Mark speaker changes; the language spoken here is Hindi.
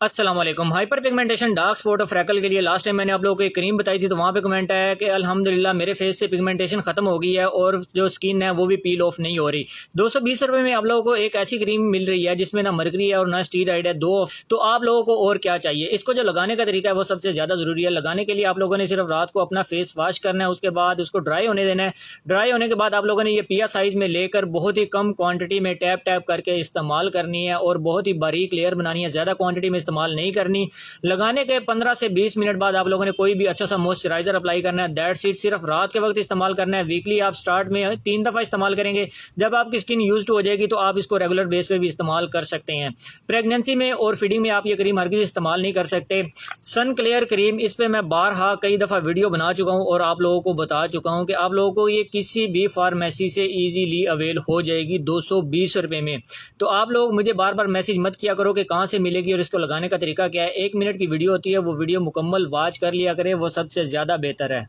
Speaker 1: अस्सलाम वालेकुम। हाइपर पिगमेंटेशन डार्क स्पॉट और फ्रैकल के लिए लास्ट टाइम मैंने आप लोगों को एक क्रीम बताई थी, तो वहाँ पे कमेंट आया कि अल्हम्दुलिल्लाह मेरे फेस से पिगमेंटेशन खत्म हो गई है और जो स्किन है वो भी पील ऑफ नहीं हो रही। 220 रुपये में आप लोगों को एक ऐसी क्रीम मिल रही है जिसमें ना मरकरी है और ना स्टीरॉइड है, दो ऑफ। तो आप लोगों को और क्या चाहिए। इसको जो लगाने का तरीका है वो सबसे ज़्यादा ज़रूरी है। लगाने के लिए आप लोगों ने सिर्फ रात को अपना फेस वॉश करना है, उसके बाद उसको ड्राई होने देना है। ड्राई होने के बाद आप लोगों ने ये पिया साइज़ में लेकर बहुत ही कम क्वान्टिटी में टैप टैप करके इस्तेमाल करनी है और बहुत ही बारीक लेयर बनानी है, ज़्यादा क्वान्टिटी में इस्तेमाल नहीं करनी। लगाने के 15 से 20 मिनट बाद आप लोगों ने कोई भी अच्छा सा मॉइस्चराइजर अप्लाई करना है। That's it. सिर्फ रात के वक्त इस्तेमाल करना है। वीकली आप स्टार्ट में 3 दफ़ा इस्तेमाल करेंगे। जब आपकी स्किन यूज्ड हो जाएगी तो आप इसको रेगुलर बेस पे भी इस्तेमाल कर सकते हैं। प्रेगनेंसी में और फीडिंग में आप ये क्रीम हरगिज़ इस्तेमाल नहीं कर सकते। सन क्लियर क्रीम, इस पर मैं बारहा कई दफ़ा वीडियो बना चुका हूँ और आप लोगों को बता चुका हूँ कि आप लोगों को ये किसी भी फार्मेसी से ईजीली अवेल हो जाएगी 220 रुपये में। तो आप लोग मुझे बार बार मैसेज मत किया करो कि कहाँ से मिलेगी और इसको लगाने का तरीका क्या है। 1 मिनट की वीडियो होती है, वो वीडियो मुकम्मल वॉच कर लिया करें, वो सबसे ज़्यादा बेहतर है।